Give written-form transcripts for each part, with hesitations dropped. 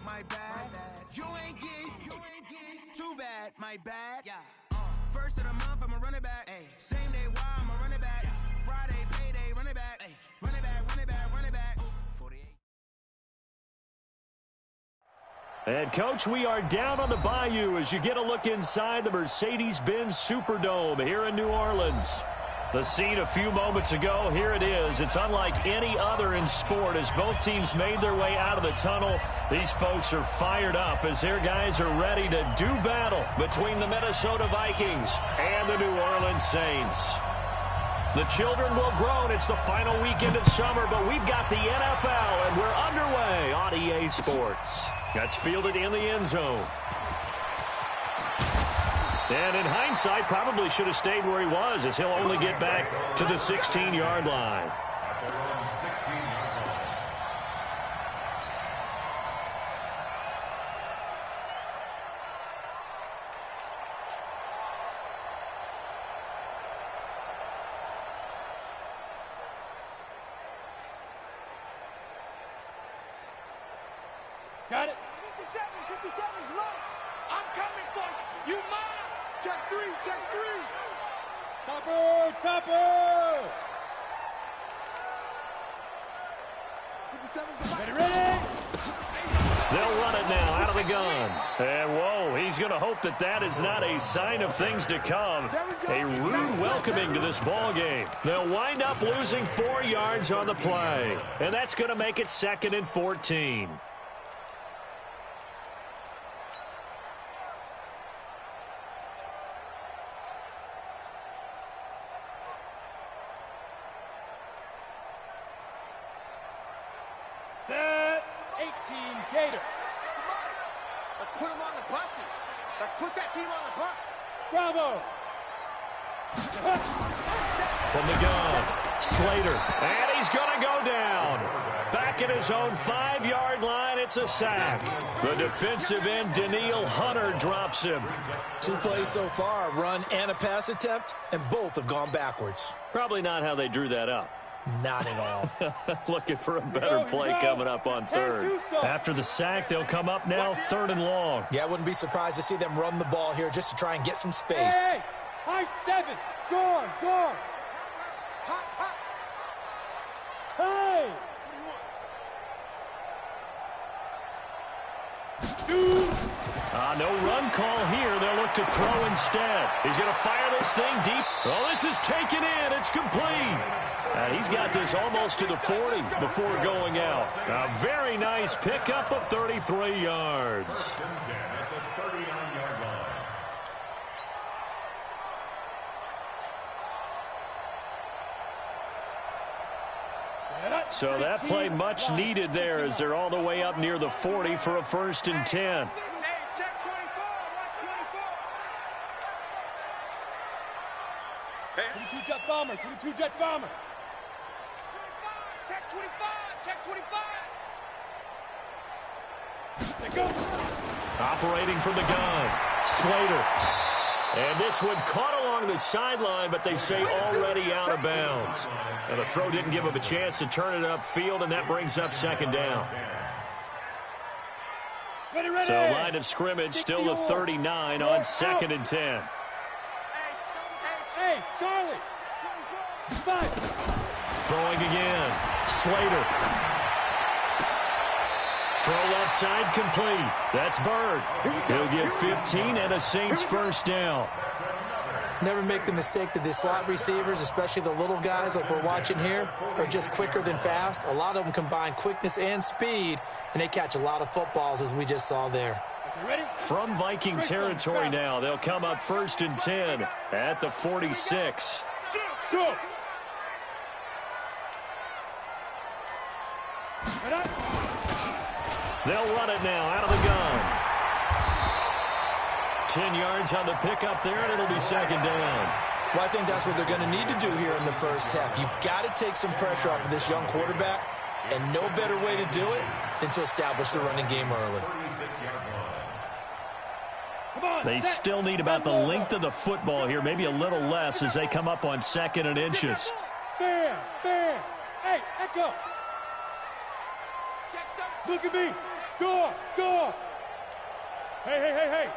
my bad. You ain't geek, too bad, my bad. Yeah. First of the month, I'ma run it back. Ay. Same day, why I'ma run it back. Friday, payday, run it back. Ay. Run it back, run it back, run it back. 48. And, Coach, we are down on the bayou as you get a look inside the Mercedes-Benz Superdome here in New Orleans. The scene a few moments ago, here it is. It's unlike any other in sport as both teams made their way out of the tunnel. These folks are fired up as their guys are ready to do battle between the Minnesota Vikings and the New Orleans Saints. The children will groan. It's the final weekend of summer, but we've got the NFL, and we're underway on EA Sports. That's fielded in the end zone. And in hindsight, probably should have stayed where he was as he'll only get back to the 16-yard line. Got it. 57's right. I'm coming for you. You mine. Check three, check three. Topper, topper. 57's right. Ready. They'll run it now out of the gun. And, whoa, he's going to hope that that is not a sign of things to come. A rude welcoming to this ball game. They'll wind up losing 4 yards on the play. And that's going to make it 2nd and 14. Set. 18 Gator. Let's put them on the buses. Let's put that team on the bus. Bravo. From the gun, Slater, and he's going to go down. Back at his own 5-yard line, it's a sack. The defensive end, Daniil Hunter, drops him. 2 plays so far, a run and a pass attempt, and both have gone backwards. Probably not how they drew that up. Not at all. Looking for a better play coming up on 3rd. After the sack, they'll come up now 3rd and long. Yeah, I wouldn't be surprised to see them run the ball here just to try and get some space. Hey, high 7. Guard, guard. Hey. No run call here. They'll look to throw instead. He's going to fire this thing deep. Oh, this is taken in. It's complete. He's got this almost to the 40 before going out. A very nice pickup of 33 yards. So that play much needed there as they're all the way up near the 40 for a 1st and 10. Check 24. Watch 24. 22 jet bomber. 22 jet bomber. Check 25. Check 25. There goes. Operating from the gun, Slater. And this one caught along the sideline, but they say already out of bounds. And the throw didn't give him a chance to turn it upfield, and that brings up 2nd down. So line of scrimmage still the 39 on 2nd and 10. Hey, Charlie. 5. Throwing again, Slater. Throw left side complete. That's Bird. He'll get 15 and a Saints 1st down. Never make the mistake that the slot receivers, especially the little guys like we're watching here, are just quicker than fast. A lot of them combine quickness and speed, and they catch a lot of footballs, as we just saw there. From Viking territory now, they'll come up 1st and 10 at the 46. Sure. They'll run it now out of the gun. 10 yards on the pickup there, and it'll be 2nd down. Well, I think that's what they're going to need to do here in the 1st half. You've got to take some pressure off of this young quarterback, and no better way to do it than to establish the running game early. They still need about the length of the football here, maybe a little less as they come up on 2nd and inches. Bam, bam. Hey, Echo. Look at me. Door! Hey!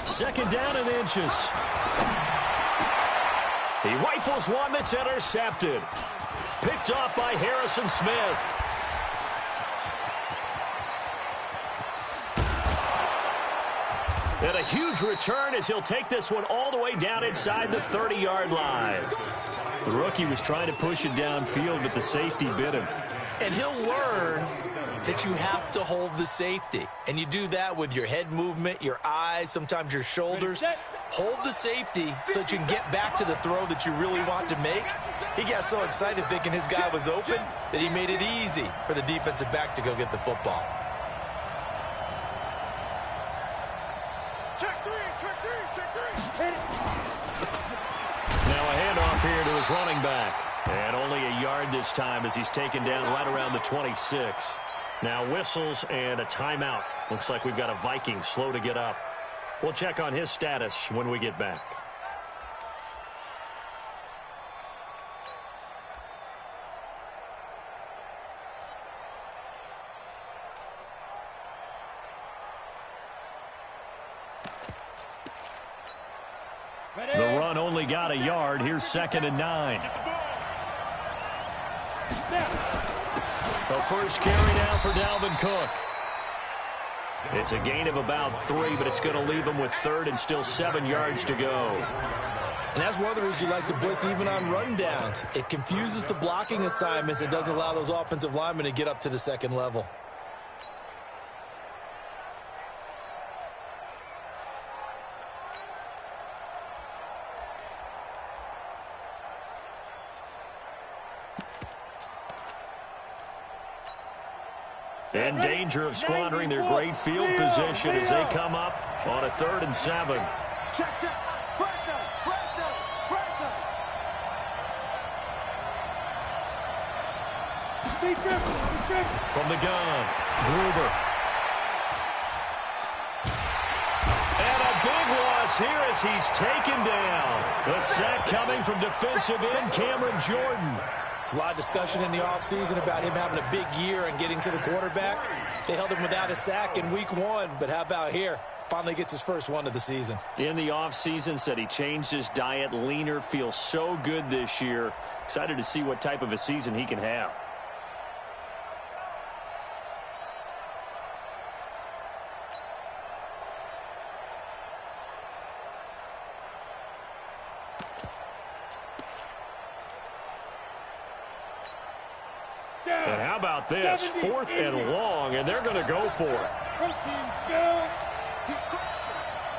Second down and inches. He rifles one that's intercepted. Picked off by Harrison Smith. And a huge return as he'll take this one all the way down inside the 30-yard line. The rookie was trying to push it downfield, but the safety bit him. And he'll learn that you have to hold the safety. And you do that with your head movement, your eyes, sometimes your shoulders. Hold the safety so that you can get back to the throw that you really want to make. He got so excited thinking his guy was open that he made it easy for the defensive back to go get the football. Check three. Now a handoff here to his running back. And only a yard this time as he's taken down right around the 26. Now whistles and a timeout. Looks like we've got a Viking slow to get up. We'll check on his status when we get back. The run only got a yard. Here's 2nd and 9. The first carry down for Dalvin Cook. It's a gain of about 3, but it's going to leave him with 3rd and still 7 yards to go. And that's one of the reasons you like to blitz even on rundowns. It confuses the blocking assignments. It doesn't allow those offensive linemen to get up to the second level. In danger of squandering their great field position as they come up on a 3rd and 7. Check. From the gun, Gruber. And a big loss here as he's taken down. The sack coming from defensive end Cameron Jordan. There's a lot of discussion in the offseason about him having a big year and getting to the quarterback. They held him without a sack in week 1, but how about here? Finally gets his first one of the season. In the offseason, said he changed his diet, leaner, feels so good this year. Excited to see what type of a season he can have. And how about this? 4th and long, and they're going to go for it.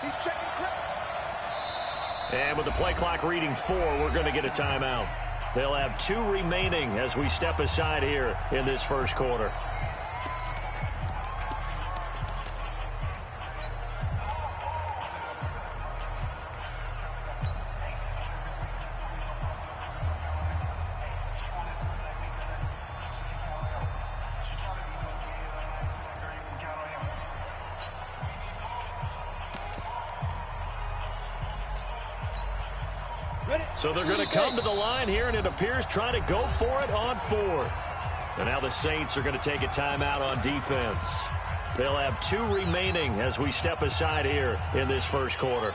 He's checking quick. And with the play clock reading 4, we're going to get a timeout. They'll have 2 remaining as we step aside here in this first quarter. So they're going to come to the line here, and it appears trying to go for it on 4th. And now the Saints are going to take a timeout on defense. They'll have 2 remaining as we step aside here in this first quarter.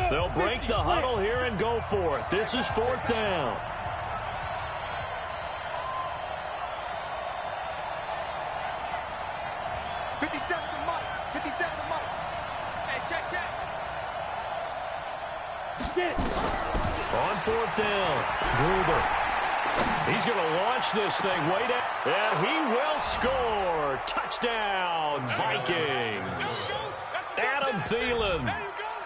They'll break the huddle here and go for it. This is 4th down. On 4th down, Gruber. He's going to launch this thing way down. And he will score. Touchdown, Vikings. Adam Thielen.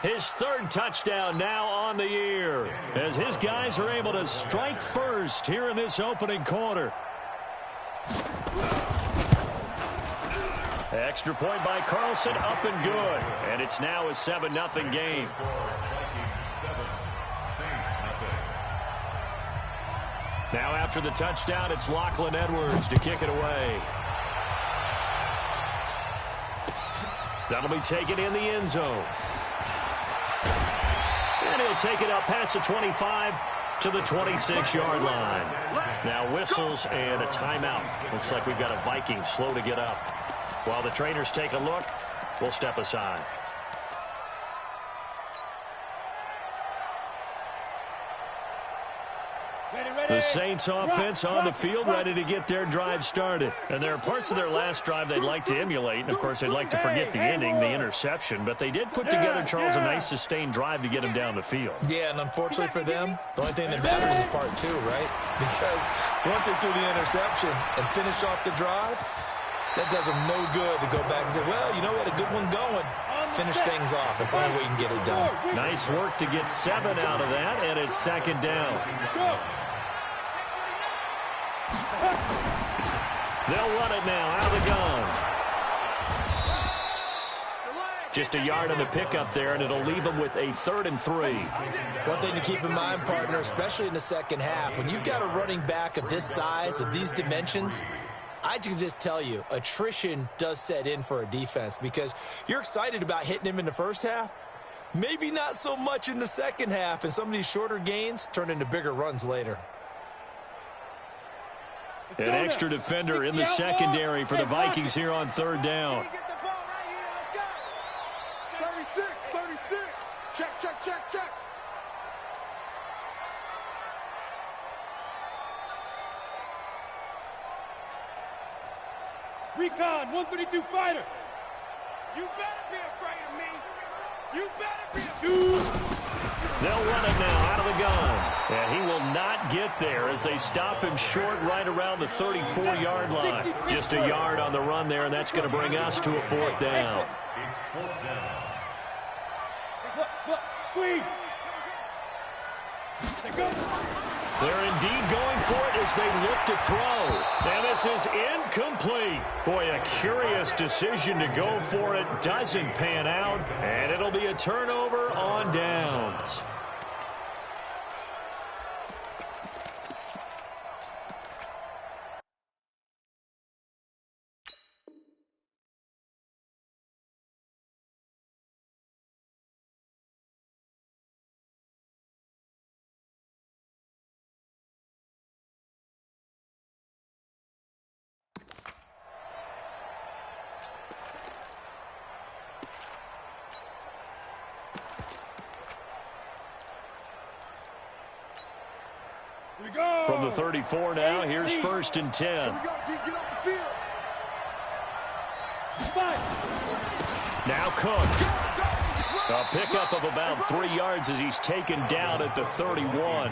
His 3rd touchdown now on the year as his guys are able to strike first here in this opening quarter. Extra point by Carlson, up and good. And it's now a 7-0 game. Now after the touchdown, it's Lachlan Edwards to kick it away. That'll be taken in the end zone. And he'll take it up past the 25 to the 26-yard line. Now whistles and a timeout. Looks like we've got a Viking slow to get up. While the trainers take a look, we'll step aside. The Saints offense on the field, ready to get their drive started. And there are parts of their last drive they'd like to emulate. And, of course, they'd like to forget the ending, the interception. But they did put together, Charles, a nice sustained drive to get him down the field. Yeah, and unfortunately for them, the only thing that matters is part two, right? Because once they threw the interception and finished off the drive, that does them no good to go back and say, well, you know, we had a good one going. Finish things off. That's the only way you can get it done. Nice work to get 7 out of that, and it's second down. They'll run it now out of the gun. Just a yard on the pickup there, and it'll leave them with a 3rd and 3. One thing to keep in mind, partner, especially in the second half, when you've got a running back of this size, of these dimensions, I can just tell you, attrition does set in for a defense because you're excited about hitting him in the first half. Maybe not so much in the second half, and some of these shorter gains turn into bigger runs later. An extra defender in the secondary for the Vikings here on 3rd down. 36, 36. Check, check, check, check. Recon, 132 fighter. You better be afraid of me. You better be afraid. They'll run it now out of the gun. And he will not get there as they stop him short right around the 34-yard line. Just a yard on the run there, and that's going to bring us to a 4th down. Look, squeeze. They're indeed going for it as they look to throw. And this is incomplete. Boy, a curious decision to go for it. Doesn't pan out. And it'll be a turnover on downs. From the 34 now, here's 1st and 10. Here we go, G, get off the field. Now Cook. A pickup of about 3 yards as he's taken down at the 31.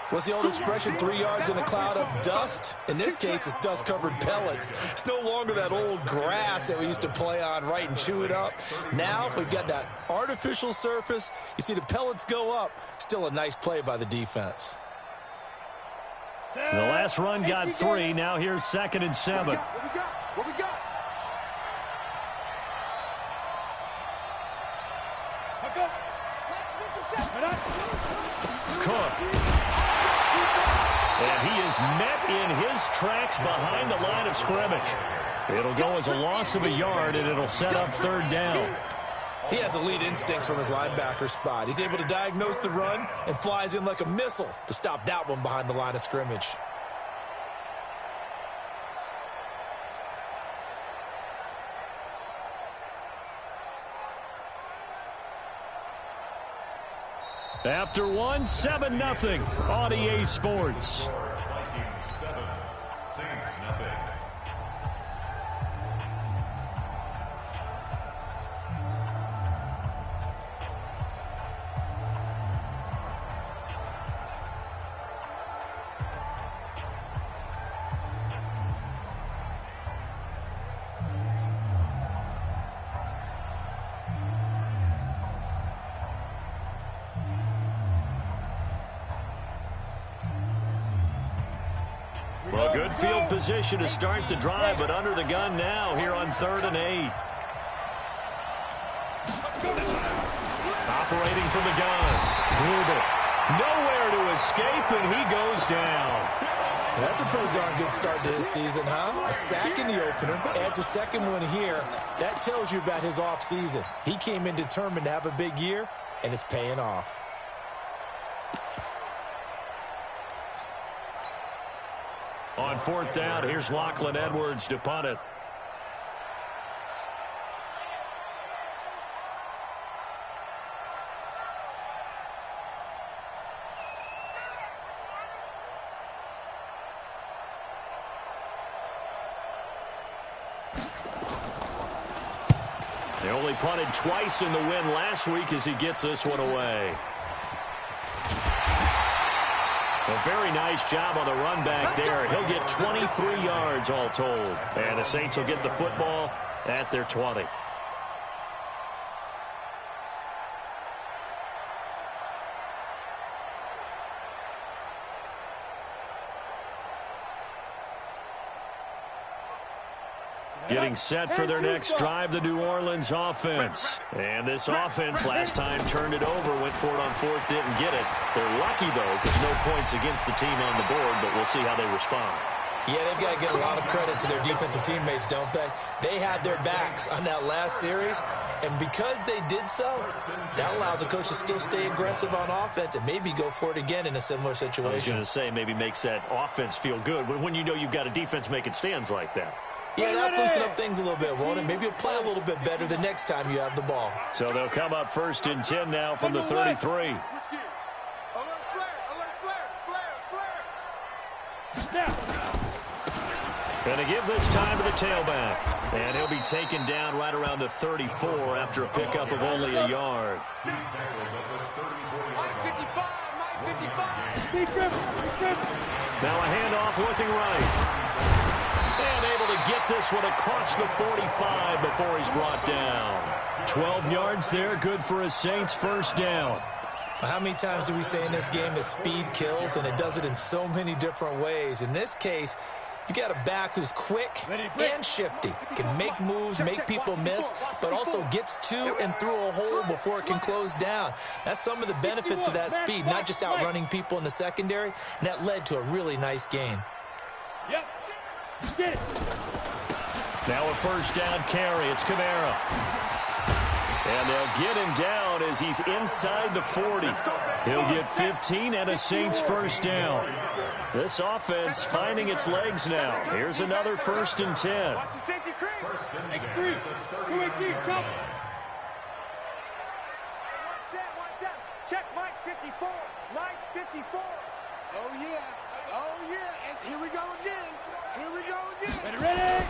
What's the old expression, 3 yards in a cloud of dust? In this case, it's dust-covered pellets. It's no longer that old grass that we used to play on, right, and chew it up. Now we've got that artificial surface. You see the pellets go up. Still a nice play by the defense. The last run got 3. Now here's 2nd and 7. What we got? Cook. And he is met in his tracks behind the line of scrimmage. It'll go as a loss of a yard, and it'll set up 3rd down. He has elite instincts from his linebacker spot. He's able to diagnose the run and flies in like a missile to stop that one behind the line of scrimmage. After 1, 7-0 on EA Sports. Vikings 7, Saints nothing. Well, good field position to start the drive, but under the gun now here on 3rd and 8. Operating from the gun. Gruber. Nowhere to escape, and he goes down. That's a pretty darn good start to his season, huh? A sack in the opener, adds a second one here. That tells you about his offseason. He came in determined to have a big year, and it's paying off. On fourth down, here's Lachlan Edwards to punt it. They only punted twice in the win last week as he gets this one away. A very nice job on the run back there. He'll get 23 yards all told. And the Saints will get the football at their 20. Getting set for their next drive, the New Orleans offense. And this offense last time turned it over, went for it on fourth, didn't get it. They're lucky, though, because no points against the team on the board, but we'll see how they respond. Yeah, they've got to give a lot of credit to their defensive teammates, don't they? They had their backs on that last series, and because they did so, that allows the coach to still stay aggressive on offense and maybe go for it again in a similar situation. I was going to say, maybe makes that offense feel good when you know you've got a defense making stands like that. Yeah, that'll loosen up things a little bit, won't it? Maybe you'll play a little bit better the next time you have the ball. So they'll come up first and 10 now from the 33. Going to give this time to the tailback. And he'll be taken down right around the 34 after a pickup of only a yard. Now a handoff looking right. And able to get this one across the 45 before he's brought down. 12 yards there, good for a Saints first down. How many times do we say in this game that speed kills, and it does it in so many different ways? In this case, you got a back who's quick and shifty, can make moves, make people miss, but also gets to and through a hole before it can close down. That's some of the benefits of that speed, not just outrunning people in the secondary, and that led to a really nice gain. Yep. Get it. Now a first down carry. It's Kamara. And they'll get him down as he's inside the 40. He'll get 15 and a Saints first down. This offense finding its legs now. Here's another first and 10. Watch the safety cream. X3. 218. Jump. One set. Check Mike 54. Mike 54. Oh, yeah. Oh, yeah. And here we go again. Here we go again. Ready?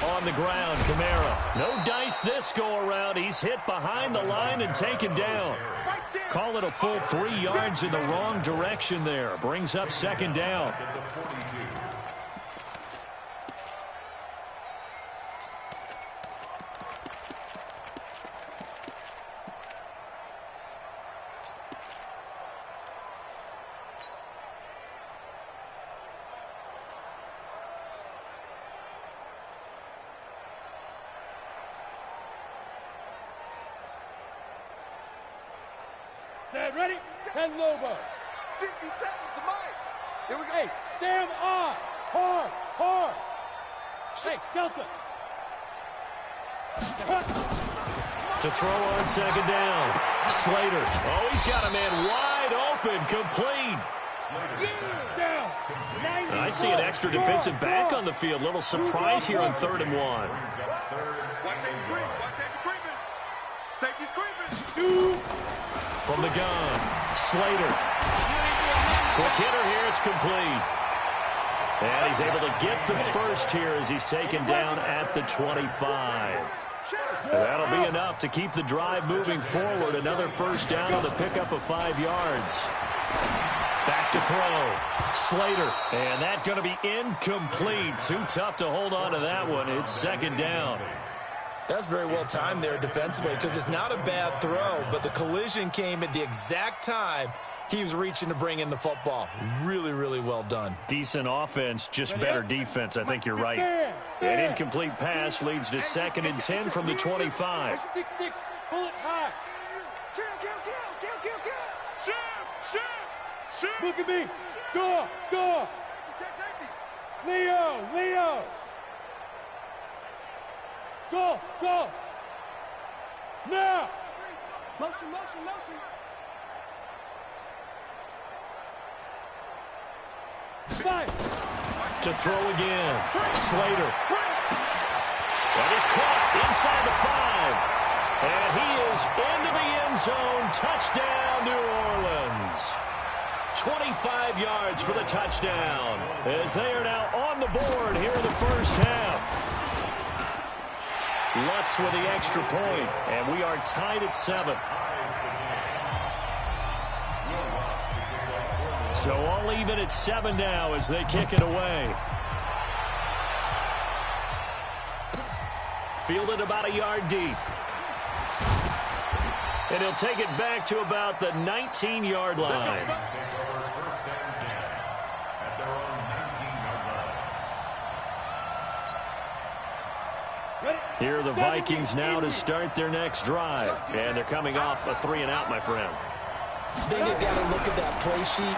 On the ground, Kamara. No dice this go-around. He's hit behind the line and taken down. Call it a full 3 yards in the wrong direction there. Brings up second down. Set, ready? 10 Lobo. 50 seconds to Mike. Here we go. Hey, Sam on. Hard. Hey, Delta. To throw on second down. Slater. Oh, he's got a man wide open. Complete. Down. I see an extra defensive back on the field. Little surprise here on 3rd and 1. Watch safety creep. Watch safety creeping. Safety's creeping. Shoot. From the gun, Slater. Quick hitter here, it's complete. And he's able to get the first here as he's taken down at the 25. That'll be enough to keep the drive moving forward. Another first down on the pickup of 5 yards. Back to throw. Slater. And that's going to be incomplete. Too tough to hold on to that one. It's second down. That's very well timed there defensively because it's not a bad throw, but the collision came at the exact time he was reaching to bring in the football. Really, really well done. Decent offense, just better defense. I think you're right. An incomplete pass leads to 2nd and 10 from the 25. 6-6. Pull it high. Kill. Shoot. Look at me. Door. Leo. Go. Now. Motion. Fight. To throw again. Slater. That is caught inside the 5. And he is into the end zone. Touchdown, New Orleans. 25 yards for the touchdown as they are now on the board here in the first half. Lutz with the extra point, and we are tied at 7. So all even at 7 now as they kick it away. Fielded about a yard deep. And he'll take it back to about the 19-yard line. Here are the Vikings now to start their next drive. And they're coming off a 3-and-out, my friend. I think they've got to look at that play sheet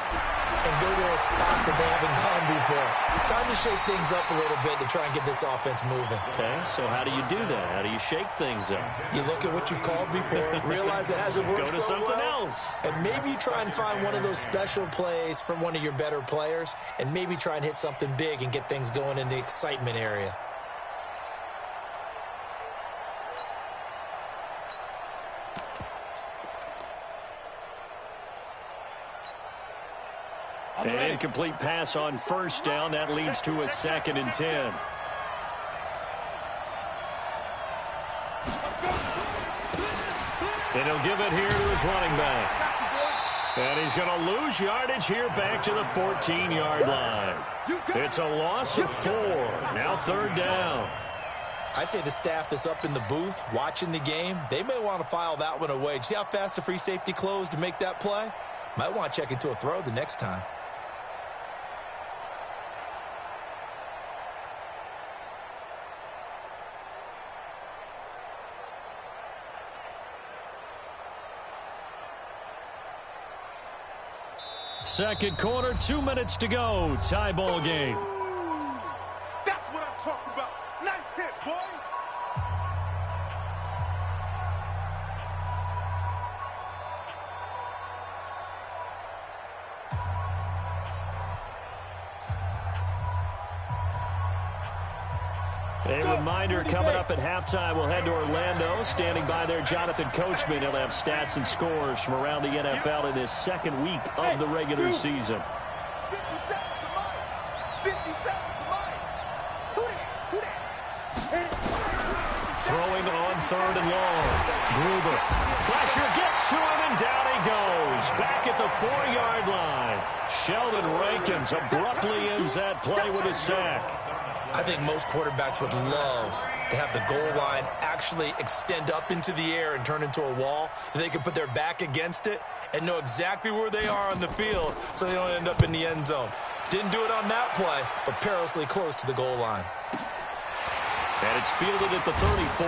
and go to a spot that they haven't gone before. Time to shake things up a little bit to try and get this offense moving. Okay, so how do you do that? How do you shake things up? You look at what you called before, realize it hasn't worked Go to something else. And maybe you try and find one of those special plays from one of your better players, and maybe try and hit something big and get things going in the excitement area. An incomplete pass on first down. That leads to a 2nd and 10. And he'll give it here to his running back. And he's going to lose yardage here back to the 14-yard line. It's a loss of 4. Now 3rd down. I'd say the staff that's up in the booth watching the game, they may want to file that one away. See how fast the free safety closed to make that play? Might want to check into a throw the next time. Second quarter, 2 minutes to go. Tie ball game. That's what I'm talking about. Nice hit, boy. A reminder coming up at halftime, we'll head to Orlando. Standing by there, Jonathan Coachman. He'll have stats and scores from around the NFL in this second week of the regular season. 57 to Mike. 57 to Mike. Who that? Throwing on 3rd and long. Gruber. Pressure gets to him, and down he goes. Back at the 4-yard line. Sheldon Rankins abruptly ends that play with a sack. I think most quarterbacks would love to have the goal line actually extend up into the air and turn into a wall. They can put their back against it and know exactly where they are on the field so they don't end up in the end zone. Didn't do it on that play, but perilously close to the goal line. And it's fielded at the 34.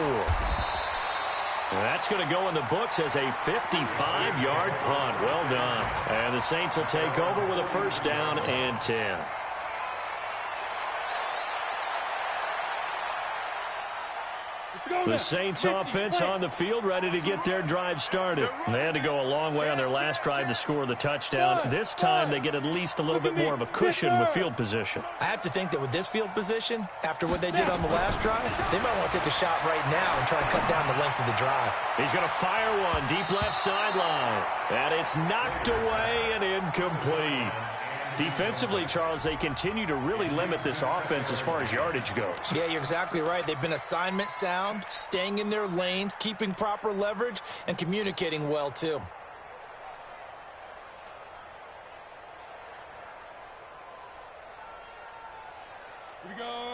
And that's going to go in the books as a 55-yard punt. Well done. And the Saints will take over with a 1st down and 10. The Saints offense on the field, ready to get their drive started. They had to go a long way on their last drive to score the touchdown. This time they get at least a little bit more of a cushion with field position. I have to think that with this field position, after what they did on the last drive, they might want to take a shot right now and try and cut down the length of the drive. He's going to fire one deep left sideline. And it's knocked away and incomplete. Defensively, Charles, they continue to really limit this offense as far as yardage goes. Yeah, you're exactly right. They've been assignment sound, staying in their lanes, keeping proper leverage, and communicating well, too.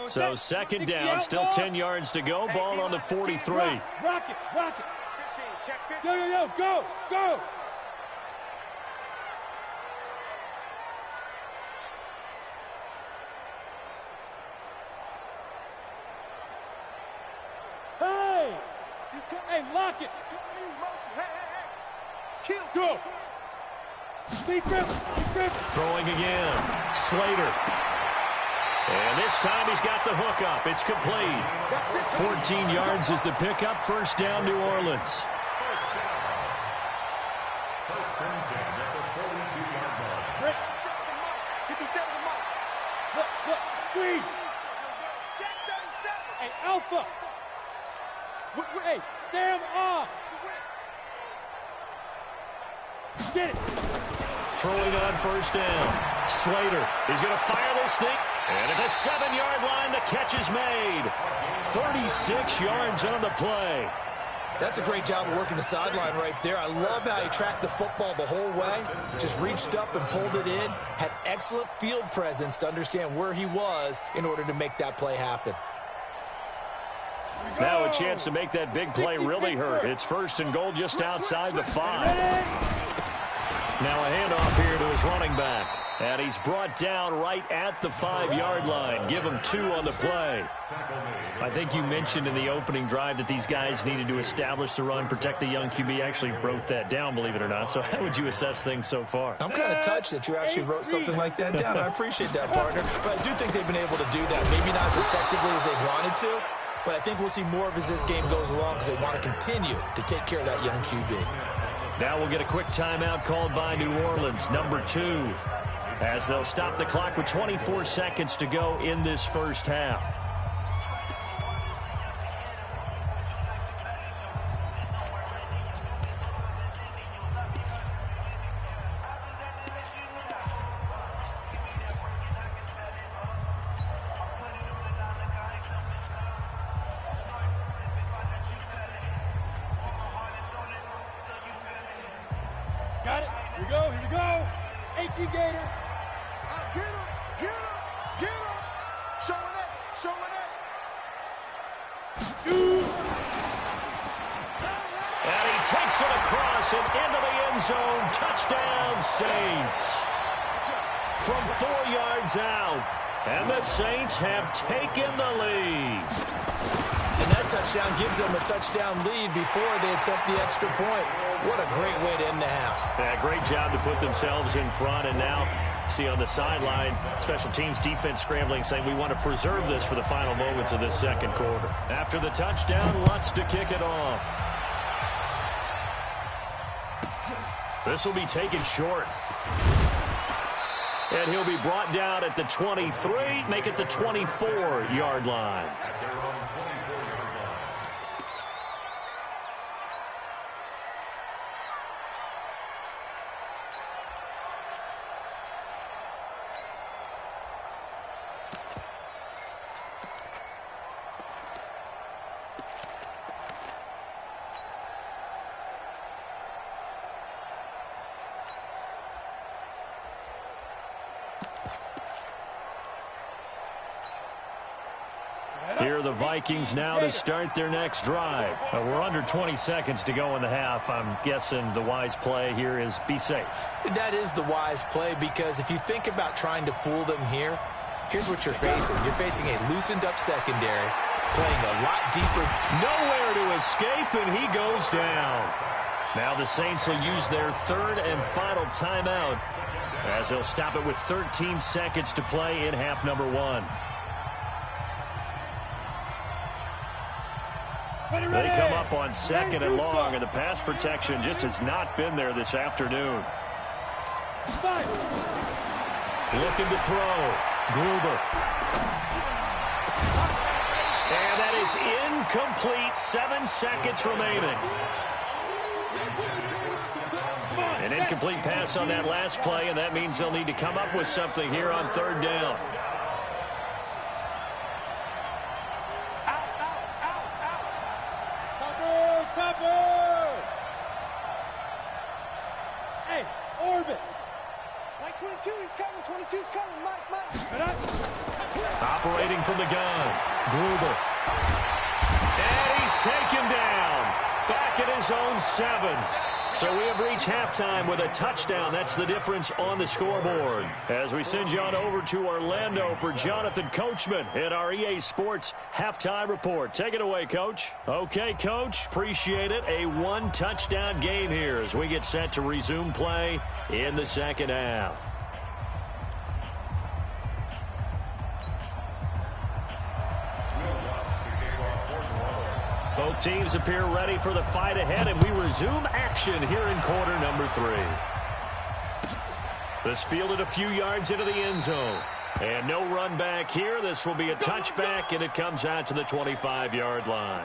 So 2nd down, still 10 yards to go. Ball on the 43. Rock it. 15, check 15. Yo, go. Hey, lock it. Kill. Go. Steve Griffin. Throwing again. Slater. And this time he's got the hook up. It's complete. 14 yards is the pickup. First down, New Orleans. First and 10 at the 42-yard line. Get the set of the mark. Look, screen. Check 37. Hey, Alpha. Hey, Sam off. Get it. Throwing on first down. Slater is going to fire this thing. And at the 7-yard line, the catch is made. 36 yards on the play. That's a great job of working the sideline right there. I love how he tracked the football the whole way. Just reached up and pulled it in. Had excellent field presence to understand where he was in order to make that play happen. Now a chance to make that big play really hurt. It's first and goal just outside the 5. Now a handoff here to his running back. And he's brought down right at the 5-yard line. Give him 2 on the play. I think you mentioned in the opening drive that these guys needed to establish the run, protect the young QB. Actually wrote that down, believe it or not. So how would you assess things so far? I'm kind of touched that you actually wrote something like that down. I appreciate that, partner. But I do think they've been able to do that. Maybe not as effectively as they wanted to. But I think we'll see more of as this game goes along because they want to continue to take care of that young QB. Now we'll get a quick timeout called by New Orleans, number 2, as they'll stop the clock with 24 seconds to go in this first half. Got it. Here we go. 18 Gator. Get him. Showing it. Shoot. And he takes it across and into the end zone. Touchdown, Saints. From 4 yards out. And the Saints have taken the lead. And that touchdown gives them a touchdown lead before they attempt the extra point. What a great way to end the half. Yeah, great job to put themselves in front. And now, see on the sideline, special teams defense scrambling, saying we want to preserve this for the final moments of this second quarter. After the touchdown, Lutz to kick it off. This will be taken short. And he'll be brought down at the 23, make it the 24-yard line. Here are the Vikings now to start their next drive. We're under 20 seconds to go in the half. I'm guessing the wise play here is be safe. That is the wise play because if you think about trying to fool them here, here's what you're facing. You're facing a loosened up secondary, playing a lot deeper. Nowhere to escape, and he goes down. Now the Saints will use their third and final timeout as they'll stop it with 13 seconds to play in half number 1. They come up on second and long, and the pass protection just has not been there this afternoon. Looking to throw. Gruber. And that is incomplete. 7 seconds remaining. An incomplete pass on that last play, and that means they'll need to come up with something here on third down. Hey, orbit. Like 22, he's coming. 22's coming. Mike. Operating from the gun. Gruber. And he's taken down. Back at his own 7. So we have reached halftime with a touchdown. That's the difference on the scoreboard. As we send you on over to Orlando for Jonathan Coachman in our EA Sports Halftime Report. Take it away, Coach. Okay, Coach. Appreciate it. A 1-touchdown game here as we get set to resume play in the second half. Both teams appear ready for the fight ahead, and we resume action here in quarter number 3. This fielded a few yards into the end zone. And no run back here. This will be a touchback, and it comes out to the 25-yard line.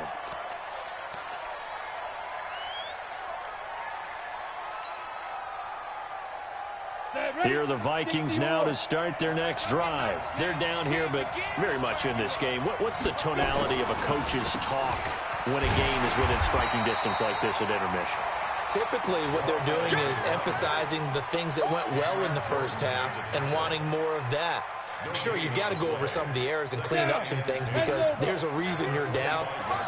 Here are the Vikings now to start their next drive. They're down here, but very much in this game. What's the tonality of a coach's talk when a game is within striking distance like this at intermission? Typically, what they're doing is emphasizing the things that went well in the first half and wanting more of that. Sure, you've got to go over some of the errors and clean up some things because there's a reason you're down.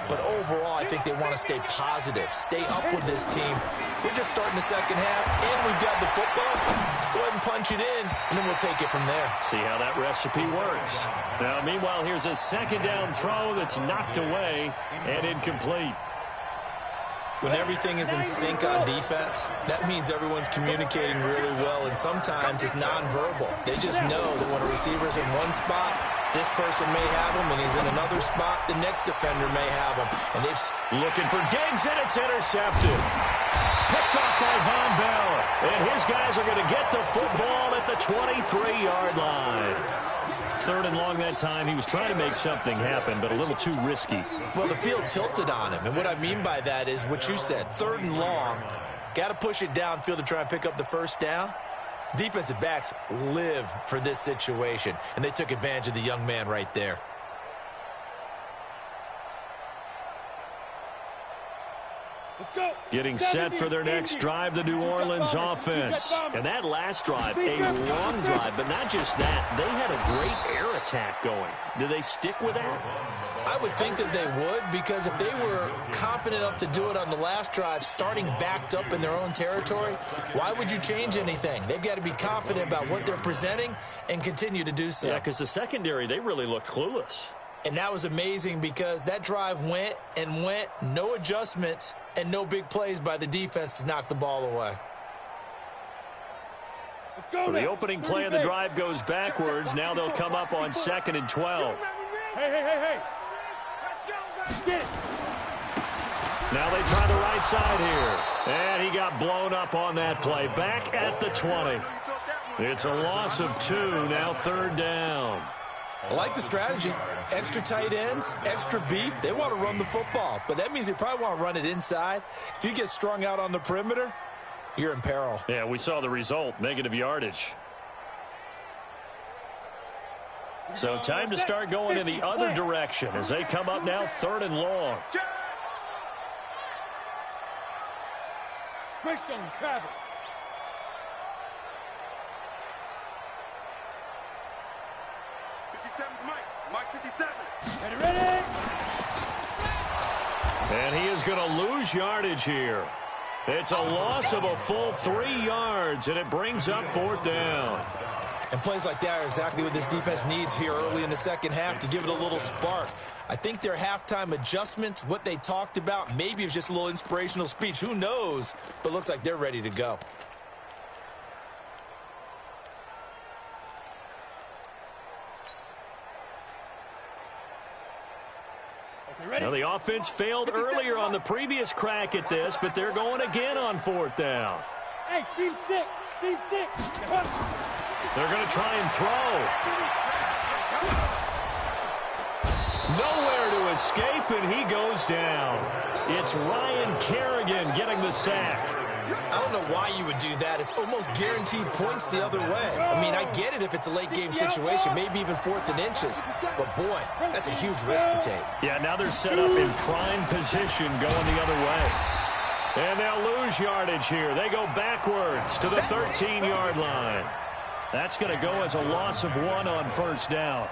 But overall, I think they want to stay positive, stay up with this team. We're just starting the second half, and we've got the football. Let's go ahead and punch it in, and then we'll take it from there. See how that recipe works. Now, meanwhile, here's a second down throw that's knocked away and incomplete. When everything is in sync on defense, that means everyone's communicating really well, and sometimes it's nonverbal. They just know that when a receiver's in one spot, this person may have him, and he's in another spot, the next defender may have him. And they've looking for Diggs, and it's intercepted. Picked off by Von Bell, and his guys are going to get the football at the 23-yard line. 3rd and long that time. He was trying to make something happen, but a little too risky. Well, the field tilted on him, and what I mean by that is what you said. 3rd and long, got to push it downfield to try and pick up the first down. Defensive backs live for this situation, and they took advantage of the young man right there. Let's go. Getting set for their next drive, the New Orleans offense. And that last drive, a long drive, but not just that. They had a great air attack going. Do they stick with that? I would think that they would, because if they were confident enough to do it on the last drive, starting backed up in their own territory, why would you change anything? They've got to be confident about what they're presenting and continue to do so. Yeah, because the secondary, they really looked clueless. And that was amazing because that drive went and went, no adjustments, and no big plays by the defense to knock the ball away. Let's go. So the opening play of the drive goes backwards. Now they'll come up on 2nd and 12. Hey. Get it. Now they try the right side here. And he got blown up on that play. Back at the 20. It's a loss of 2. Now 3rd down. I like the strategy. Extra tight ends, extra beef. They want to run the football, but that means they probably want to run it inside. If you get strung out on the perimeter, you're in peril. Yeah, we saw the result, negative yardage. So time to start going in the other direction as they come up now 3rd and long. Greystone travel. Mike 57. Ready. And he is going to lose yardage here. It's a loss of a full 3 yards, and it brings up 4th down. And plays like that are exactly what this defense needs here early in the second half to give it a little spark. I think their halftime adjustments, what they talked about, maybe it was just a little inspirational speech. Who knows? But looks like they're ready to go. Now the offense failed earlier on the previous crack at this, but they're going again on 4th down. Hey, Team 6. They're going to try and throw. Nowhere to escape, and he goes down. It's Ryan Kerrigan getting the sack. I don't know why you would do that. It's almost guaranteed points the other way. I mean, I get it if it's a late-game situation, maybe even 4th and inches. But, boy, that's a huge risk to take. Yeah, now they're set up in prime position going the other way. And they'll lose yardage here. They go backwards to the 13-yard line. That's going to go as a loss of 1 on 1st down.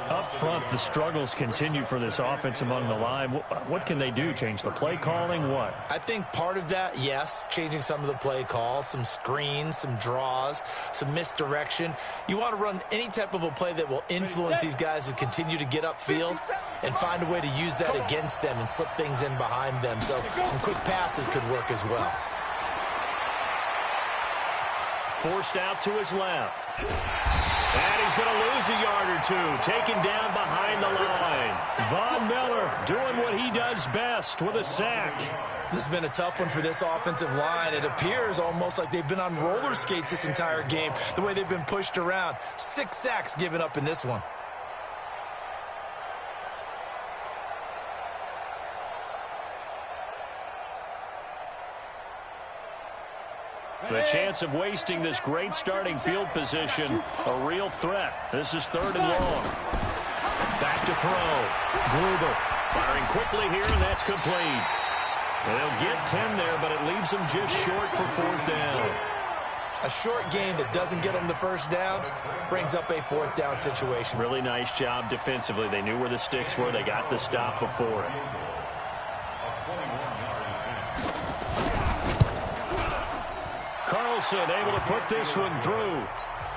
Up front, the struggles continue for this offense among the line. What can they do? Change the play calling? What? I think part of that, yes, changing some of the play calls, some screens, some draws, some misdirection. You want to run any type of a play that will influence these guys to continue to get upfield and find a way to use that against them and slip things in behind them. So some quick passes could work as well. Forced out to his left. And he's going to lose a yard or two, taken down behind the line. Von Miller doing what he does best with a sack. This has been a tough one for this offensive line. It appears almost like they've been on roller skates this entire game, the way they've been pushed around. 6 sacks given up in this one. The chance of wasting this great starting field position, a real threat. This is 3rd and long. Back to throw. Gruber firing quickly here, and that's complete. They'll get 10 there, but it leaves them just short for 4th down. A short gain that doesn't get them the first down brings up a 4th down situation. Really nice job defensively. They knew where the sticks were. They got the stop before it. Carlson able to put this one through.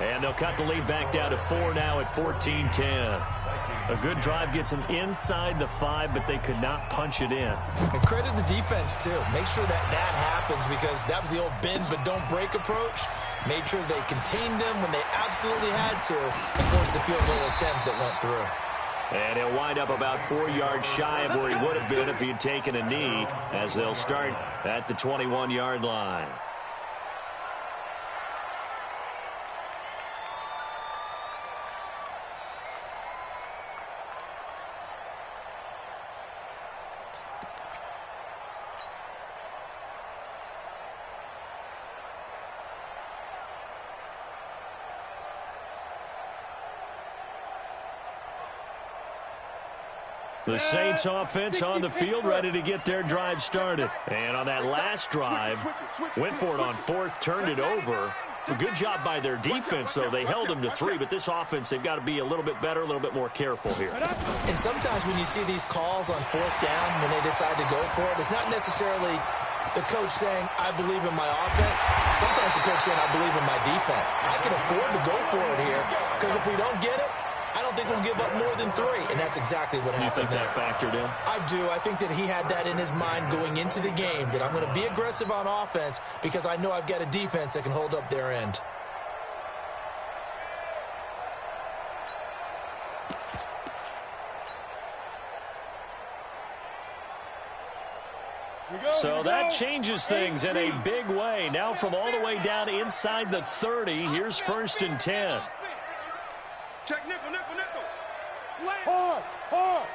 And they'll cut the lead back down to 4 now at 14-10. A good drive gets them inside the 5, but they could not punch it in. And credit the defense, too. Make sure that happens, because that was the old bend but don't break approach. Made sure they contained them when they absolutely had to and forced the field goal attempt that went through. And he'll wind up about 4 yards shy of where he would have been if he had taken a knee, as they'll start at the 21-yard line. The Saints offense on the field, ready to get their drive started. And on that last drive, went for it on 4th, turned it over. A good job by their defense, though. They held them to 3, but this offense, they've got to be a little bit better, a little bit more careful here. And sometimes when you see these calls on 4th down, when they decide to go for it, it's not necessarily the coach saying, I believe in my offense. Sometimes the coach saying, I believe in my defense. I can afford to go for it here, because if we don't get it, I don't think we'll give up more than 3, and that's exactly what happened. You think that factored in? I do. I think that he had that in his mind going into the game, that I'm going to be aggressive on offense because I know I've got a defense that can hold up their end. So that changes things in a big way. Now from all the way down inside the 30, here's 1st and 10. Check nickel, nickel, nickel. Slam. Hard, hard.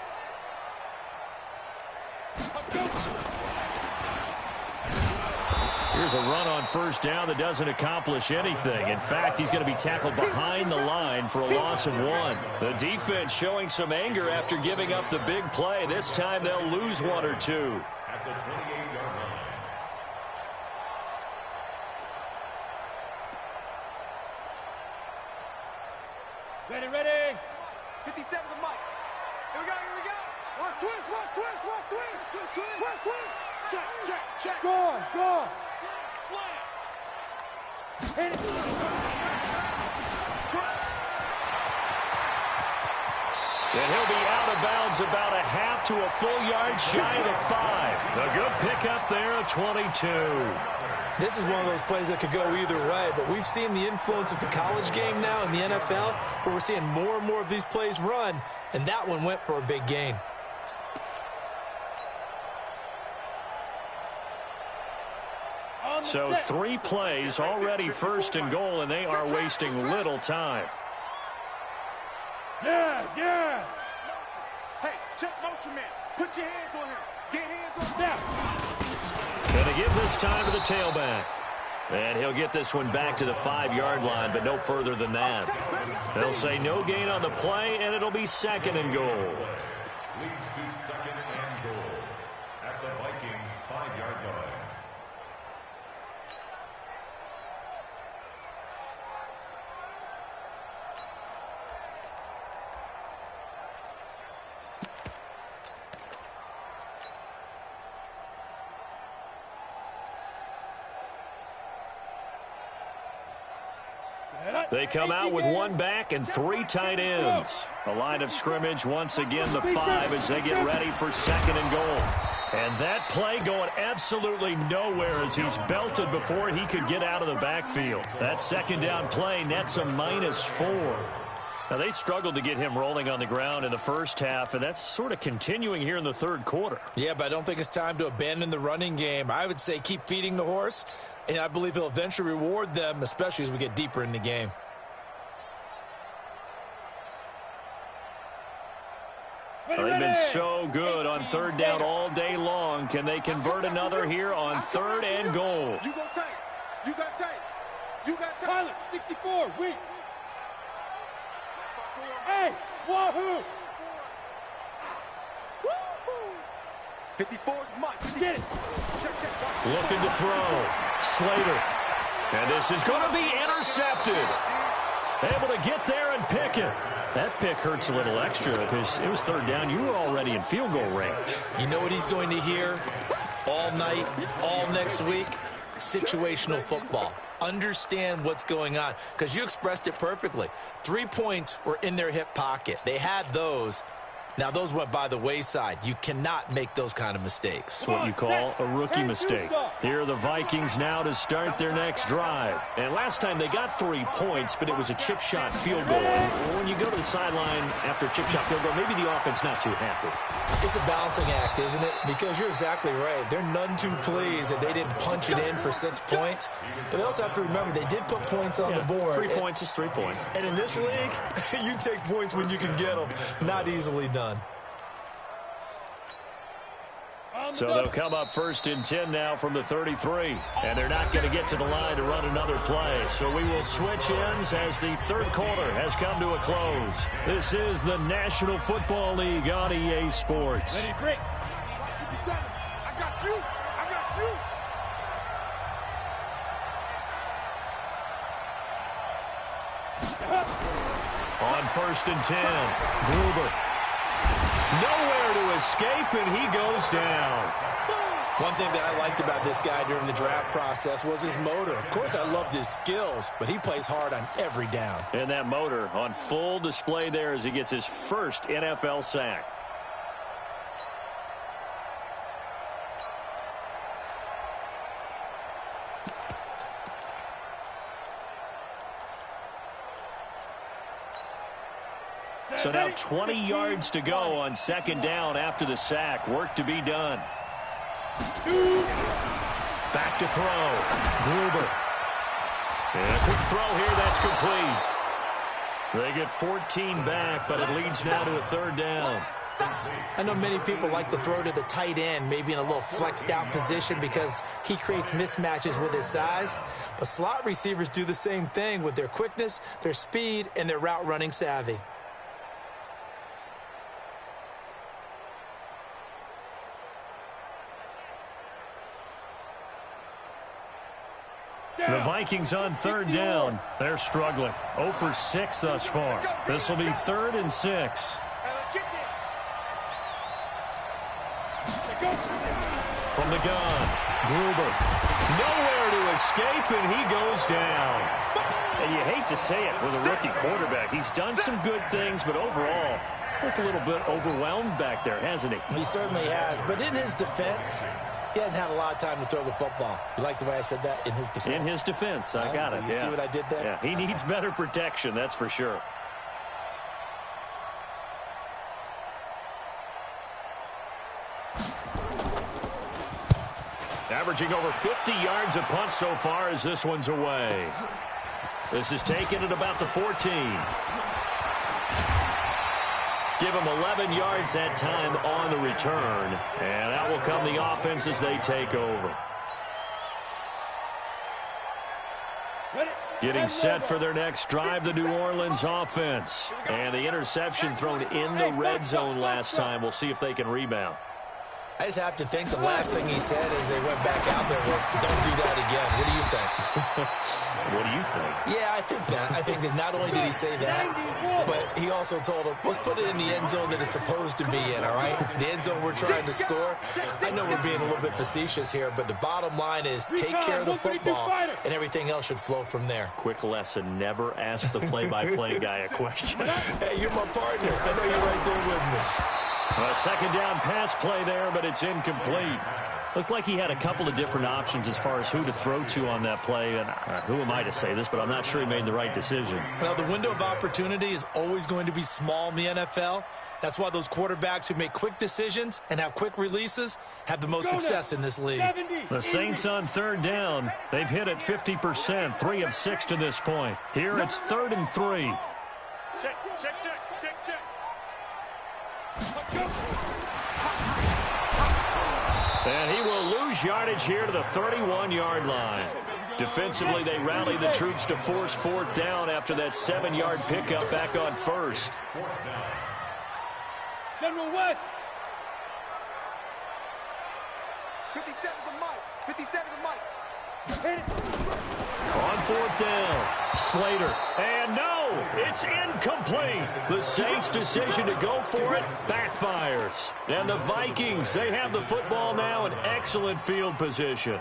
Here's a run on 1st down that doesn't accomplish anything. In fact, he's going to be tackled behind the line for a loss of 1. The defense showing some anger after giving up the big play. This time they'll lose 1 or 2. At the 28-yard line. Ready, ready. 57 to Mike. Here we go, here we go. Watch twist, watch twist, watch twist. Twist, twist, twist. Check, check, check. Gone, gone. Slam. Hit it. And he'll be out of bounds about a half to a full yard shy of the 5. A good pickup there at 22. This is one of those plays that could go either way, but we've seen the influence of the college game now in the NFL, where we're seeing more and more of these plays run, and that one went for a big gain. So 3 plays, already 1st and goal, and they are wasting little time. Yes, yes. Hey, check motion man. Put your hands on him. Get hands on him. Now. Going to give this time to the tailback. And he'll get this one back to the 5-yard line, but no further than that. They'll say no gain on the play, and it'll be 2nd and goal. Leads to 2nd and goal at the Vikings' 5-yard line. They come out with 1 back and 3 tight ends. The line of scrimmage once again the 5 as they get ready for 2nd and goal. And that play going absolutely nowhere as he's belted before he could get out of the backfield. That second down play nets a -4. Now, they struggled to get him rolling on the ground in the first half, and that's sort of continuing here in the third quarter. Yeah, but I don't think it's time to abandon the running game. I would say keep feeding the horse, and I believe he'll eventually reward them, especially as we get deeper in the game. They've been so good on third down all day long. Can they convert another here on third and goal? You got tape. You got tape. You got tape. Pilot, 64, weak. Hey, wahoo! 54 is Mike. Get it. Check. Looking to throw. Slater. And this is going to be intercepted. Able to get there and pick it. That pick hurts a little extra because it was third down. You were already in field goal range. You know what he's going to hear all night, all next week? Situational football. Understand what's going on, because you expressed it perfectly. 3 points were in their hip pocket. They had those. Now, those went by the wayside. You cannot make those kind of mistakes. What you call a rookie mistake. Here are the Vikings now to start their next drive. And last time they got 3 points, but it was a chip shot field goal. And when you go to the sideline after a chip shot field goal, maybe the offense not too happy. It's a balancing act, isn't it? Because you're exactly right. They're none too pleased that they didn't punch it in for 6 points. But they also have to remember they did put points on the board. 3 points is 3 points. And in this league, you take points when you can get them. Not easily done. So they'll come up first and 10 now from the 33. And they're not going to get to the line to run another play. So we will switch ends as the third quarter has come to a close. This is the National Football League on EA Sports. Ready, break. 57. I got you. I got you. On first and 10, Gruber. Nowhere to escape, and he goes down. One thing that I liked about this guy during the draft process was his motor. Of course, I loved his skills, but he plays hard on every down. And that motor on full display there as he gets his first NFL sack. So now 20 yards to go on second down after the sack. Work to be done. Back to throw. Gruber. And a quick throw here. That's complete. They get 14 back, but it leads now to a third down. I know many people like to throw to the tight end, maybe in a little flexed out position because he creates mismatches with his size. But slot receivers do the same thing with their quickness, their speed, and their route running savvy. The Vikings on third down. They're struggling. 0 for 6 thus far. This will be 3rd and 6. Hey, let's get there. From the gun, Gruber. Nowhere to escape, and he goes down. And you hate to say it with a rookie quarterback. He's done some good things, but overall, I think a little bit overwhelmed back there, hasn't he? He certainly has, but in his defense, he hasn't had a lot of time to throw the football. You like the way I said that? In his defense. In his defense, I got it. You see what I did there? Yeah, he needs better protection, that's for sure. Averaging over 50 yards a punt so far as this one's away. This is taken at about the 14. Give him 11 yards that time on the return. And that will come the offense as they take over. Getting set for their next drive, the New Orleans offense. And the interception thrown in the red zone last time. We'll see if they can rebound. I just have to think the last thing he said as they went back out there was, don't do that again. What do you think? What do you think? Yeah, I think that. I think that not only did he say that, but he also told him, let's put it in the end zone that it's supposed to be in, all right? The end zone we're trying to score. I know we're being a little bit facetious here, but the bottom line is take care of the football, and everything else should flow from there. Quick lesson, never ask the play-by-play guy a question. Hey, you're my partner. I know you're right there with me. A second down pass play there, but it's incomplete. Looked like he had a couple of different options as far as who to throw to on that play. And who am I to say this, but I'm not sure he made the right decision. Well, the window of opportunity is always going to be small in the NFL. That's why those quarterbacks who make quick decisions and have quick releases have the most success in this league. The Saints on third down. They've hit it 50%, 3 of 6 to this point. Here it's 3rd and 3. Check, check, check, check, check. And he will lose yardage here to the 31-yard line. Defensively, they rally the troops to force 4th down after that 7-yard pickup back on 1st. General West. 57's a Mike. 57's a Mike. Hit it. On 4th down, Slater. And no, it's incomplete. The Saints' decision to go for it backfires. And the Vikings, they have the football now in excellent field position.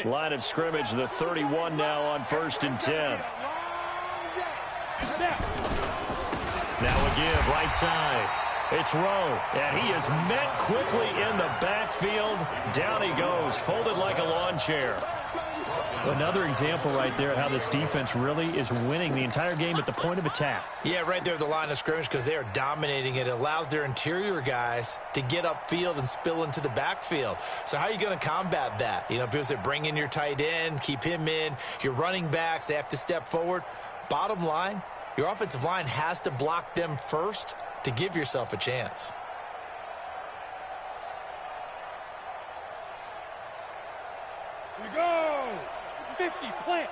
Line of scrimmage, the 31 now on 1st and 10. Now again, right side. It's Rowe, and he is met quickly in the backfield. Down he goes, folded like a lawn chair. Another example right there how this defense really is winning the entire game at the point of attack. Yeah, right there at the line of scrimmage because they are dominating it. It allows their interior guys to get upfield and spill into the backfield. So how are you going to combat that? You know, because they bring in your tight end, keep him in. Your running backs, they have to step forward. Bottom line, your offensive line has to block them first to give yourself a chance. Here we go. 50, plant.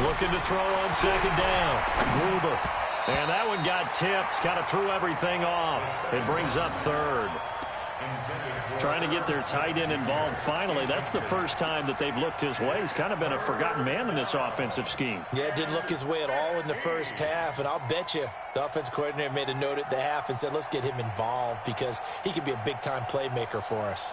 Looking to throw on 2nd down. Gruber. And that one got tipped. Kind of threw everything off. It brings up 3rd. Trying to get their tight end involved finally. That's the first time that they've looked his way. He's kind of been a forgotten man in this offensive scheme. Yeah, it didn't look his way at all in the first half. And I'll bet you the offense coordinator made a note at the half and said, let's get him involved because he could be a big-time playmaker for us.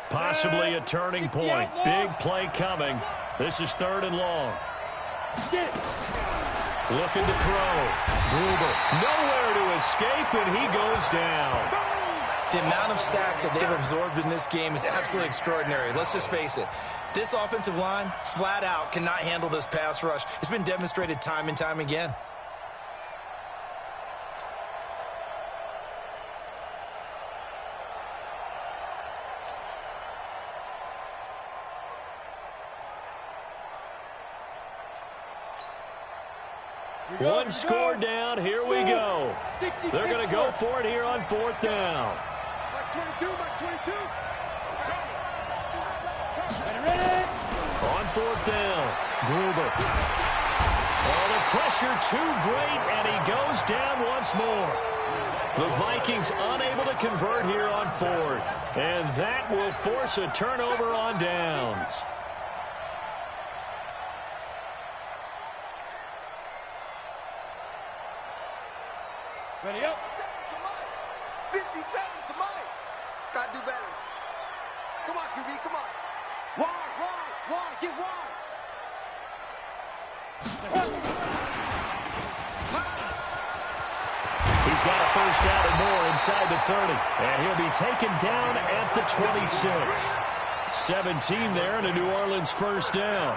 Possibly a turning point. Big play coming. This is 3rd and long. Looking to throw. Gruber nowhere to escape, and he goes down. The amount of sacks that they've absorbed in this game is absolutely extraordinary. Let's just face it. This offensive line, flat out, cannot handle this pass rush. It's been demonstrated time and time again. One score down. Here we go. They're going to go for it here on 4th down. Max 22, Max 22. On 4th down, Gruber. Oh, the pressure too great, and he goes down once more. The Vikings unable to convert here on 4th, and that will force a turnover on downs. Ready up. 57 to Mike. Gotta do better. Come on, QB, come on. Wide, get wide. He's got a first down and more inside the 30, and he'll be taken down at the 26. 17 there and a New Orleans first down.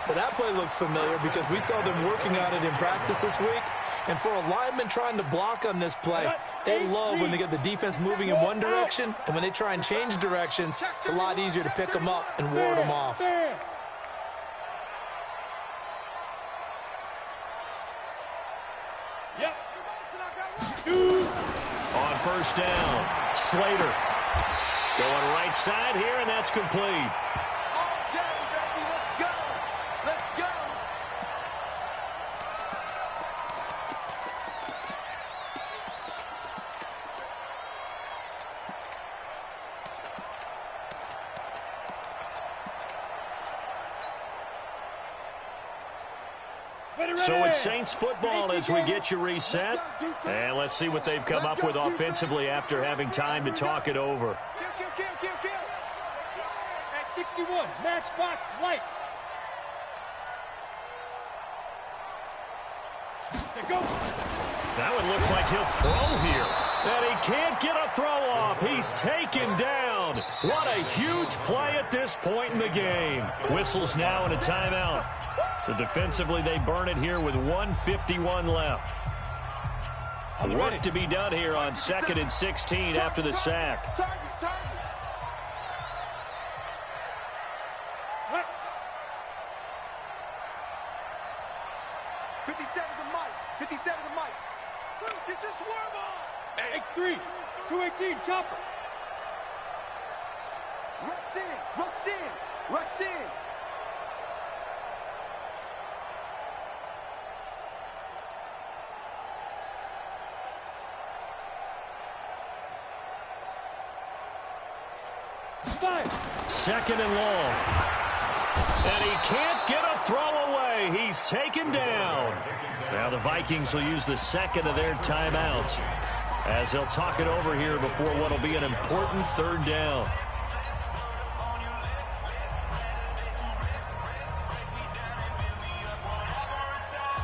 Well, that play looks familiar because we saw them working on it in practice this week. And for a lineman trying to block on this play, they love when they get the defense moving in one direction, and when they try and change directions, it's a lot easier to pick them up and ward them off. Yep. On first down, Slater going right side here, and that's complete. So it's Saints football as we get you reset. And let's see what they've come up with offensively after having time to talk it over. Kill. At 61, Matchbox Lights. Go. That one looks like he'll throw here. And he can't get a throw off. He's taken down. What a huge play at this point in the game. Whistles now and a timeout. So defensively, they burn it here with 1:51 left. Work to be done here on 2nd and 16 after the sack. X3, 218, chopper. Rush in. Fire. 2nd and long. And he can't get a throw away. He's taken down. Now the Vikings will use the second of their timeouts as they'll talk it over here before what will be an important 3rd down.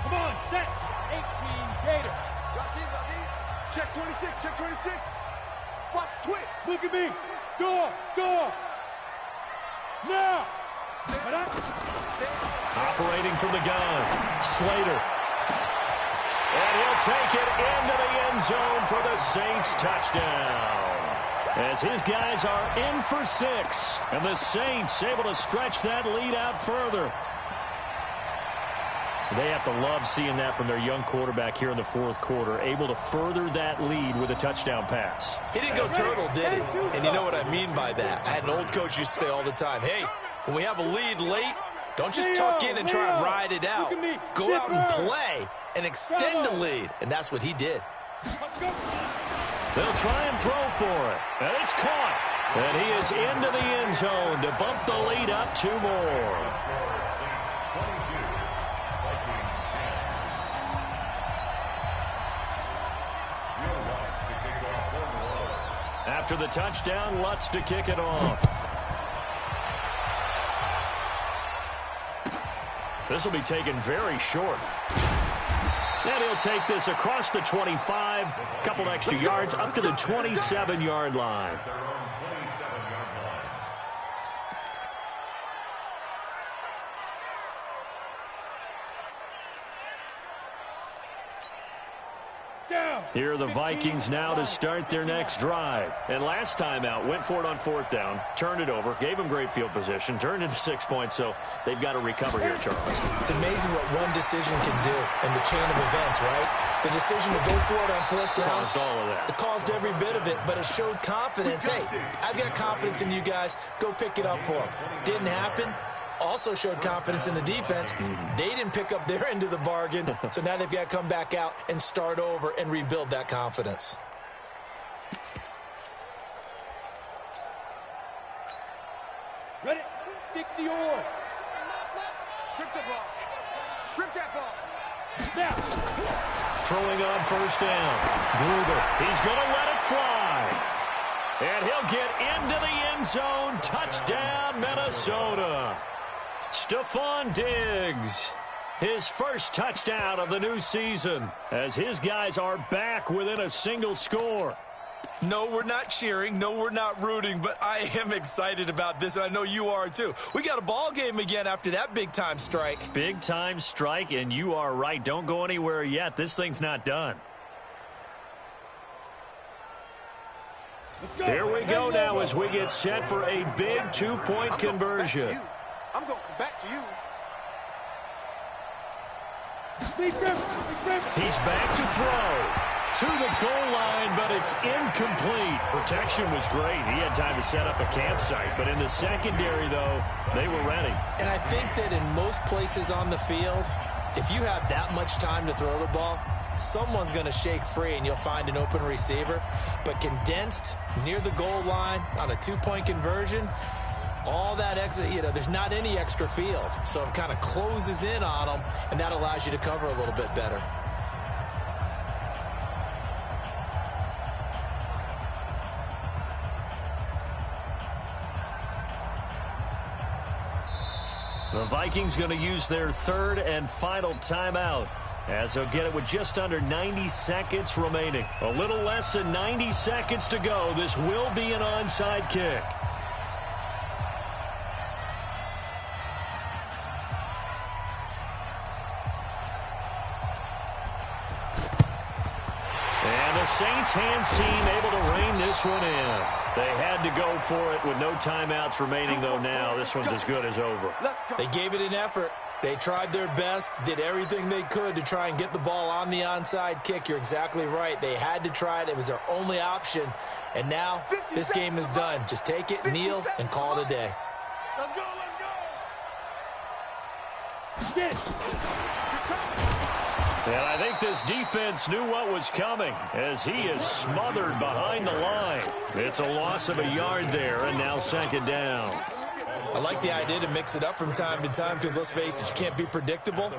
Come on, set. 18, Gator. Check 26. Watch twitch. Look at me. Door. Now. Operating from the gun, Slater. And he'll take it into the end zone for the Saints touchdown. As his guys are in for 6. And the Saints able to stretch that lead out further. They have to love seeing that from their young quarterback here in the 4th quarter, able to further that lead with a touchdown pass. He didn't go turtle, did he? And you know what I mean by that. I had an old coach used to say all the time, hey, when we have a lead late, don't just tuck in and try and ride it out. Go out and play and extend the lead. And that's what he did. They'll try and throw for it. And it's caught. And he is into the end zone to bump the lead up 2 more. After the touchdown, Lutz to kick it off. This will be taken very short. And he'll take this across the 25, a couple extra yards, up to the 27-yard line. Here are the Vikings now to start their next drive. And last time out, went for it on 4th down, turned it over, gave them great field position, turned into 6 points, so they've got to recover here, Charles. It's amazing what one decision can do in the chain of events, right? The decision to go for it on 4th down. Caused all of that. It caused every bit of it, but it showed confidence. Hey, I've got confidence in you guys. Go pick it up for them. Didn't happen. Also showed confidence in the defense. They didn't pick up their end of the bargain, so now they've got to come back out and start over and rebuild that confidence. Ready? 60 or. Strip the ball. Strip that ball. Now. Throwing on 1st down. Gruber. He's going to let it fly. And he'll get into the end zone. Touchdown, Minnesota. Stephon Diggs, his first touchdown of the new season, as his guys are back within a single score. No, we're not cheering. No, we're not rooting, but I am excited about this, and I know you are too. We got a ball game again after that big-time strike. Big-time strike, and you are right. Don't go anywhere yet. This thing's not done. Here we go now as we get set for a big 2-point conversion. I'm going back to you. He's back to throw. To the goal line, but it's incomplete. Protection was great. He had time to set up a campsite, but in the secondary, though, they were ready. And I think that in most places on the field, if you have that much time to throw the ball, someone's going to shake free and you'll find an open receiver. But condensed near the goal line on a 2-point conversion, all that extra, there's not any extra field. So it kind of closes in on them, and that allows you to cover a little bit better. The Vikings going to use their third and final timeout, as they'll get it with just under 90 seconds remaining. A little less than 90 seconds to go. This will be an onside kick. And the Saints hands team able to rein this one in. They had to go for it with no timeouts remaining, though. Now this one's as good as over. They gave it an effort. They tried their best, did everything they could to try and get the ball on the onside kick. You're exactly right. They had to try it. It was their only option. And now this game is done. Just take it, kneel, and call it a day. Let's go, let's go. Get it. And I think this defense knew what was coming, as he is smothered behind the line. It's a loss of a yard there, and now second down. I like the idea to mix it up from time to time because, let's face it, you can't be predictable.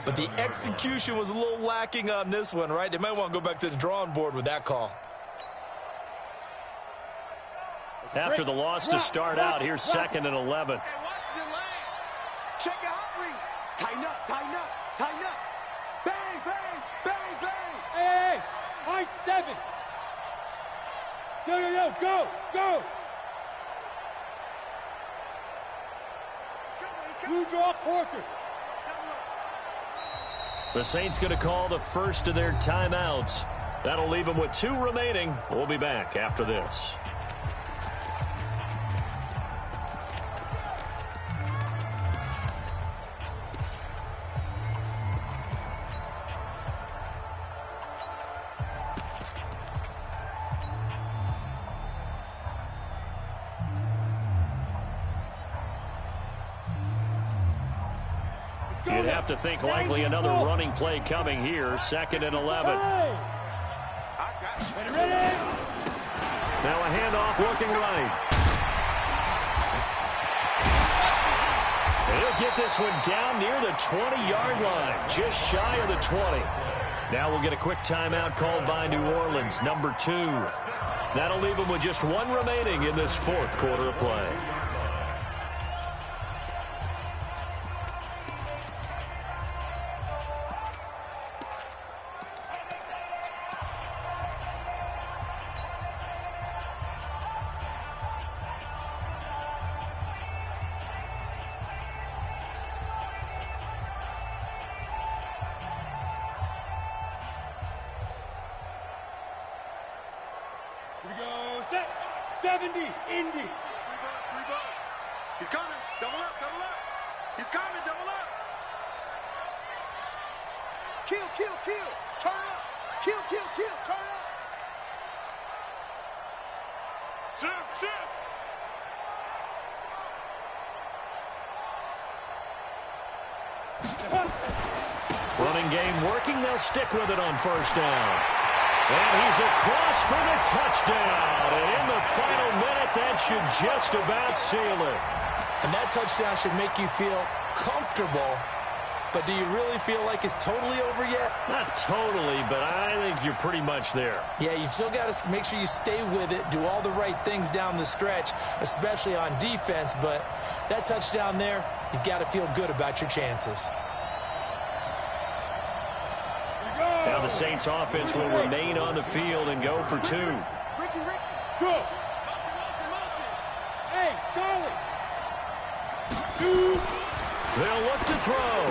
But the execution was a little lacking on this one, right? They might want to go back to the drawing board with that call. After the loss to start out, here's second and 11. Check your hot read. Tighten up, tighten up, tighten up. Bang, bang, bang, bang. Hey, high 7. Yo, go, go. Blue draw quarters. The Saints going to call the first of their timeouts. That'll leave them with 2 remaining. We'll be back after this. You'd have to think likely another running play coming here. Second and 11. Ready. Now a handoff looking right. He'll get this one down near the 20-yard line, just shy of the 20. Now we'll get a quick timeout called by New Orleans, number 2. That'll leave them with just 1 remaining in this fourth quarter of play. Here we go, set. 70, Indy. He's coming. Double up, double up. He's coming, double up. Kill, kill, kill. Turn up. Kill, kill, kill. Turn up. Shift, shift. Running game working. They'll stick with it on first down. And he's across for the touchdown. And in the final minute, that should just about seal it. And that touchdown should make you feel comfortable. But do you really feel like it's totally over yet? Not totally, but I think you're pretty much there. Yeah, you still got to make sure you stay with it, do all the right things down the stretch, especially on defense. But that touchdown there, you've got to feel good about your chances. Now the Saints offense will remain on the field and go for 2. Ricky, go. Motion. Hey, Charlie. 2. They'll look to throw.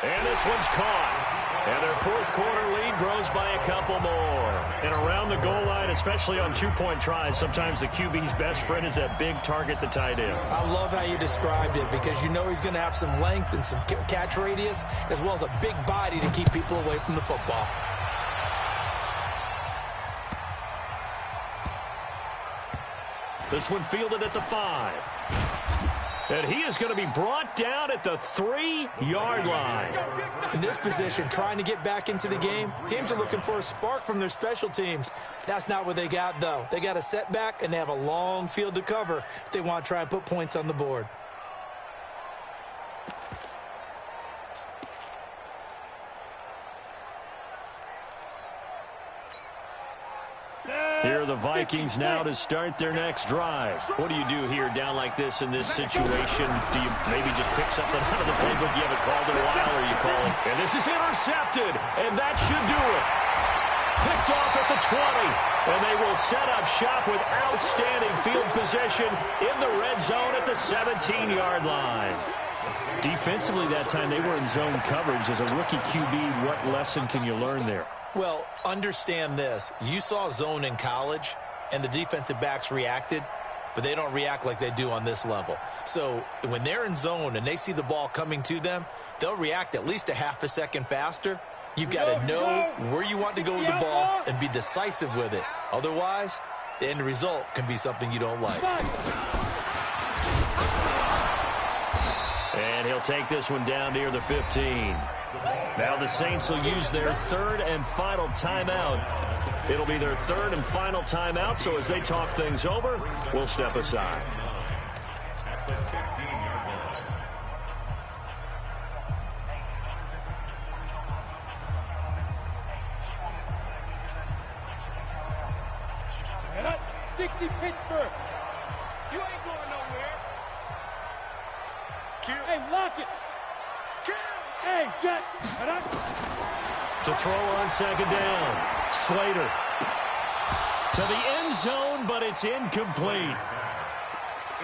And this one's caught. And their fourth quarter lead grows by a couple more. And around the goal line, especially on 2-point tries, sometimes the QB's best friend is that big target, the tight end. I love how you described it because you know he's going to have some length and some catch radius as well as a big body to keep people away from the football. This one fielded at the 5. And he is going to be brought down at the 3-yard line. In this position, trying to get back into the game, teams are looking for a spark from their special teams. That's not what they got, though. They got a setback, and they have a long field to cover if they want to try and put points on the board. Here are the Vikings now to start their next drive. What do you do here down like this in this situation? Do you maybe just pick something out of the playbook you haven't called in a while, or you call it? And this is intercepted, and that should do it. Picked off at the 20, and they will set up shop with outstanding field position in the red zone at the 17-yard line. Defensively that time, they were in zone coverage. As a rookie QB, what lesson can you learn there? Well, understand this. You saw zone in college, and the defensive backs reacted, but they don't react like they do on this level. So when they're in zone and they see the ball coming to them, they'll react at least a half a second faster. You've got to know where you want to go with the ball and be decisive with it. Otherwise, the end result can be something you don't like. And he'll take this one down near the 15. Now the Saints will use their third and final timeout. It'll be their third and final timeout, so as they talk things over, we'll step aside. At the 15-yard line. 60 Pittsburgh. You ain't going nowhere. Hey, lock it. Hey, Jet. To throw on second down. Slater. To the end zone, but it's incomplete.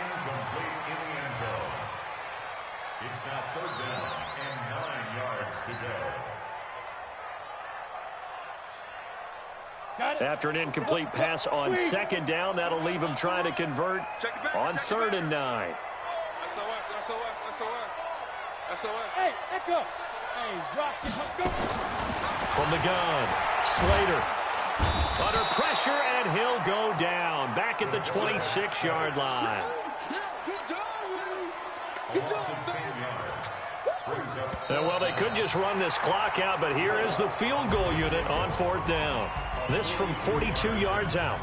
Incomplete in the end zone. It's now third down and 9 yards to go. After an incomplete pass on second down, that'll leave him trying to convert on third and 9. SOS. Hey, Echo. Hey, Rocky, let's go. From the gun, Slater. Under pressure, and he'll go down. Back at the 26-yard line. And, well, they could just run this clock out, but here is the field goal unit on fourth down. This from 42 yards out.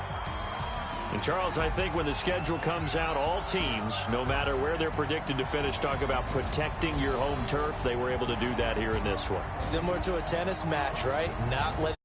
And, Charles, I think when the schedule comes out, all teams, no matter where they're predicted to finish, talk about protecting your home turf. They were able to do that here in this one. Similar to a tennis match, right? Not letting